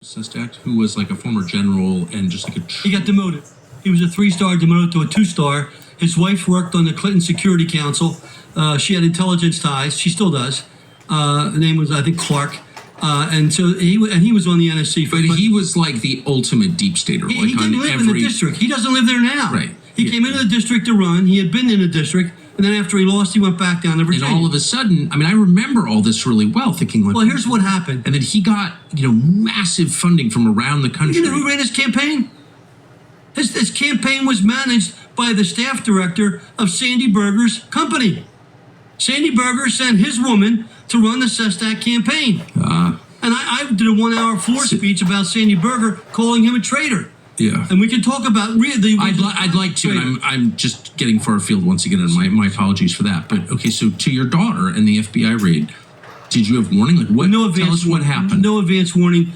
Sestak, who was like a former general and just like a... He got demoted. He was a 3-star demoted to a 2-star. His wife worked on the Clinton Security Council. She had intelligence ties. She still does. Her name was, I think, Clark. And so he was on the NSC. But he was like the ultimate deep stater. He didn't live in the district. He doesn't live there now. Right. He came into the district to run. He had been in the district. And then after he lost, he went back down to Virginia. And all of a sudden, I mean, I remember all this really well, thinking like... Well, here's what happened. And then he got, massive funding from around the country. You know who ran his campaign? His campaign was managed by the staff director of Sandy Berger's company. Sandy Berger sent his woman to run the Sestak campaign. And I did a 1-hour floor speech about Sandy Berger, calling him a traitor. Yeah. And we can talk about... I'd like to, and I'm just getting far afield once again, and my apologies for that. But, okay, so to your daughter and the FBI raid, did you have warning? Like, what? Tell us what happened. No advance warning.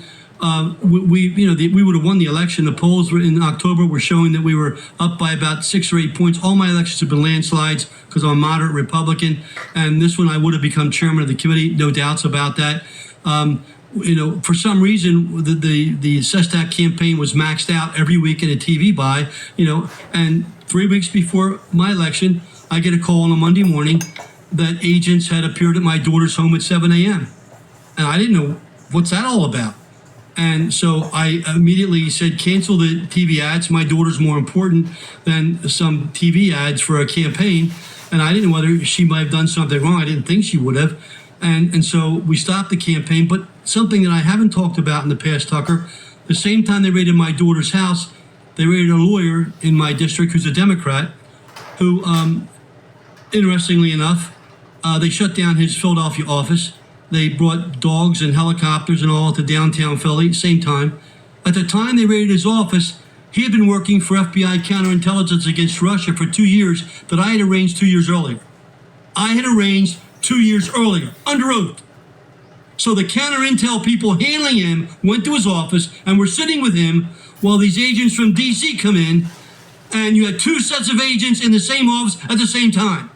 We would have won the election. The polls were in October were showing that we were up by about 6 or 8 points. All my elections have been landslides because I'm a moderate Republican. And this one, I would have become chairman of the committee. No doubts about that. For some reason, the Sestak campaign was maxed out every week in a TV buy, and 3 weeks before my election, I get a call on a Monday morning that agents had appeared at my daughter's home at 7 a.m. And I didn't know, what's that all about? And so I immediately said, cancel the TV ads. My daughter's more important than some TV ads for a campaign. And I didn't know whether she might have done something wrong. I didn't think she would have. And so we stopped the campaign. But something that I haven't talked about in the past, Tucker, the same time they raided my daughter's house, they raided a lawyer in my district who's a Democrat, who, interestingly enough, they shut down his Philadelphia office. They brought dogs and helicopters and all to downtown Philly, same time. At the time they raided his office, he had been working for FBI counterintelligence against Russia for 2 years that I had arranged 2 years earlier. I had arranged 2 years earlier, under oath. So the counterintel people handling him went to his office and were sitting with him while these agents from D.C. come in, and you had 2 sets of agents in the same office at the same time.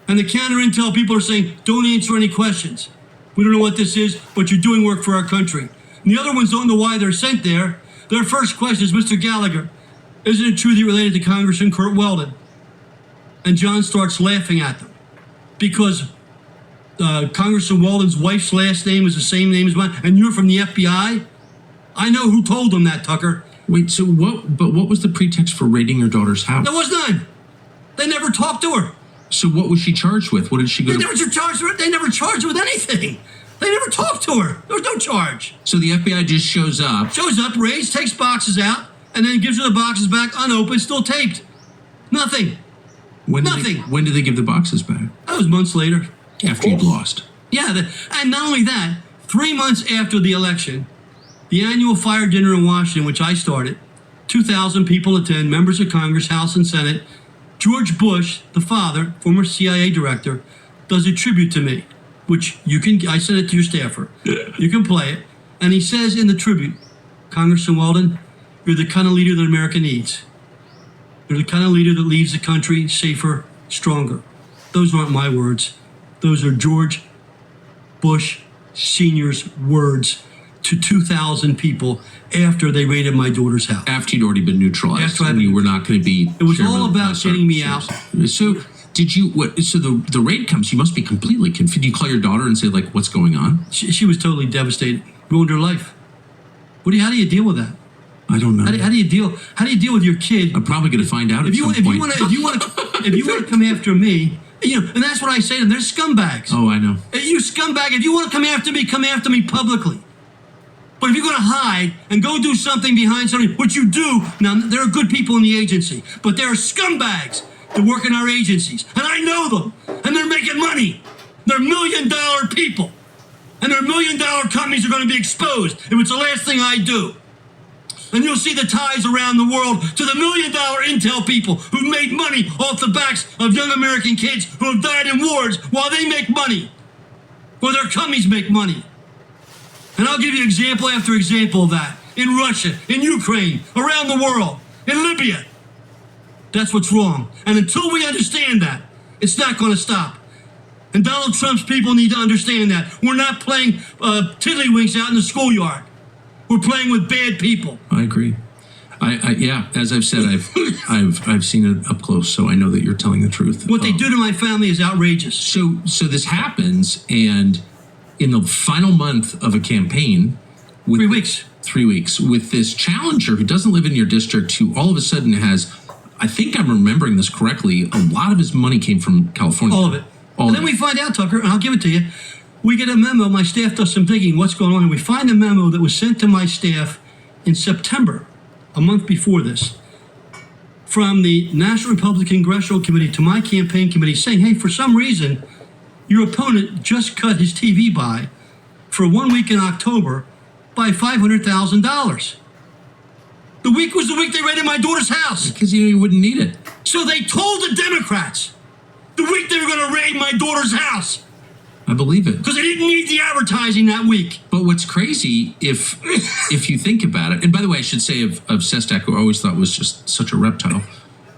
And the counterintel people are saying, don't answer any questions. We don't know what this is, but you're doing work for our country. And the other ones don't know why they're sent there. Their first question is, Mr. Gallagher, isn't it true that you're related to Congressman Kurt Weldon? And John starts laughing at them because Congressman Weldon's wife's last name is the same name as mine, and you're from the FBI? I know who told them that, Tucker. Wait, so what was the pretext for raiding your daughter's house? There was none. They never talked to her. So what was she charged with? What did she go They never charged her with anything. They never talked to her. There was no charge. So the FBI just shows up, raids, takes boxes out, and then gives her the boxes back unopened, still taped. Nothing. When did they give the boxes back? That was months later. After you'd lost. Yeah, and not only that, 3 months after the election, the annual fire dinner in Washington, which I started, 2,000 people attend, members of Congress, House and Senate. George Bush, the father, former CIA director, does a tribute to me, which I sent it to your staffer. You can play it. And he says in the tribute, Congressman Weldon, you're the kind of leader that America needs. You're the kind of leader that leaves the country safer, stronger. Those aren't my words. Those are George Bush Sr.'s words to 2,000 people after they raided my daughter's house. After you'd already been neutralized, and you were not going to be. It was all about getting me out. So did you? So the raid comes. You must be completely confused. Did you call your daughter and say like, "What's going on?" She was totally devastated. Ruined her life. How do you deal with that? I don't know. How do you deal with your kid? I'm probably going to find out. If you want to come after me. And that's what I say to them. They're scumbags. Oh, I know. You scumbag, if you want to come after me publicly. But if you're going to hide and go do something behind something, which you do, now there are good people in the agency, but there are scumbags that work in our agencies. And I know them. And they're making money. They're $1 million people. And their $1 million companies are going to be exposed if it's the last thing I do. And you'll see the ties around the world to the $1 million intel people who've made money off the backs of young American kids who have died in wars while they make money, or their companies make money. And I'll give you example after example of that. In Russia, in Ukraine, around the world, in Libya. That's what's wrong. And until we understand that, it's not going to stop. And Donald Trump's people need to understand that. We're not playing tiddlywinks out in the schoolyard. We're playing with bad people. I agree. Yeah, as I've said, I've seen it up close, so I know that you're telling the truth. What they do to my family is outrageous. So this happens, and in the final month of a campaign, with 3 weeks, with this challenger who doesn't live in your district, who all of a sudden has, I think I'm remembering this correctly, a lot of his money came from California. All of it. And then we find out, Tucker, and I'll give it to you. We get a memo. My staff does some digging. What's going on? And we find a memo that was sent to my staff in September, a month before this, from the National Republican Congressional Committee to my campaign committee saying, hey, for some reason, your opponent just cut his TV buy for 1 week in October by $500,000. The week was the week they raided my daughter's house. Because you wouldn't need it. So they told the Democrats the week they were going to raid my daughter's house. I believe it. Because they didn't need the advertising that week. But what's crazy, if you think about it, and by the way, I should say of Sestak, who I always thought was just such a reptile,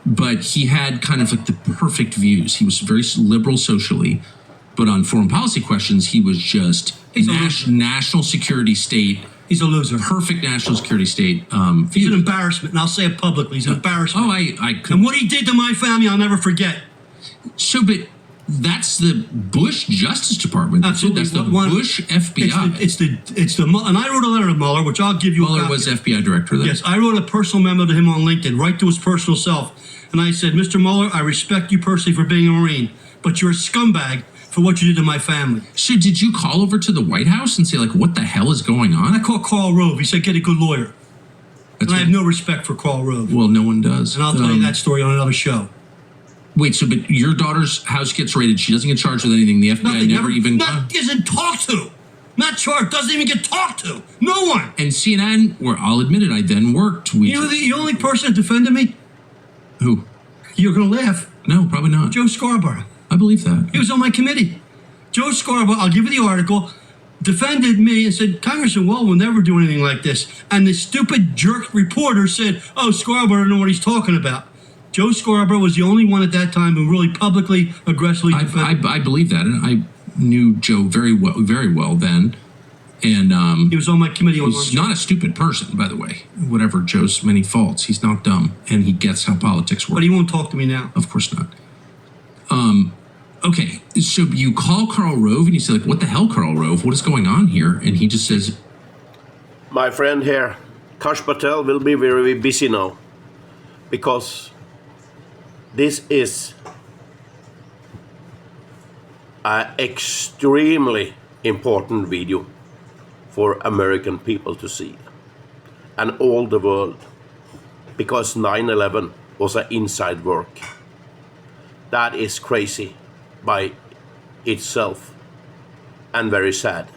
but he had kind of like the perfect views. He was very liberal socially, but on foreign policy questions, he was just national security state. He's a loser. Perfect national security state. He's an embarrassment, and I'll say it publicly. He's an embarrassment. Oh, I could. And what he did to my family, I'll never forget. So, but that's the Bush Justice Department. Absolutely. That's the Bush FBI. It's the and I wrote a letter to Mueller, which I'll give you. Mueller was FBI director then. Yes, I wrote a personal memo to him on LinkedIn, right to his personal self, and I said, Mr. Mueller, I respect you personally for being a Marine, but you're a scumbag for what you did to my family. So did you call over to the White House and say, like, what the hell is going on? I called Karl Rove. He said, get a good lawyer. And I have no respect for Karl Rove. Well, no one does. And I'll tell you that story on another show. Wait, so but your daughter's house gets raided. She doesn't get charged with anything. The FBI never even isn't talked to. Not charged. Doesn't even get talked to. No one. And CNN, where I'll admit it, I then worked. You know the only person that defended me? Who? You're going to laugh. No, probably not. Joe Scarborough. I believe that. He was on my committee. Joe Scarborough, I'll give you the article, defended me and said, Congressman Wall will never do anything like this. And the stupid jerk reporter said, oh, Scarborough doesn't know what he's talking about. Joe Scarborough was the only one at that time who really publicly, aggressively defended. I believe that. And I knew Joe very well then. And he was on my committee. He's not a stupid person, by the way. Whatever Joe's many faults, he's not dumb. And he gets how politics work. But he won't talk to me now. Of course not. Okay, so you call Karl Rove and you say, like, what the hell, Karl Rove? What is going on here? And he just says, my friend here, Kash Patel, will be very, very busy now because this is an extremely important video for American people to see and all the world, because 9/11 was an inside work. That is crazy by itself and very sad.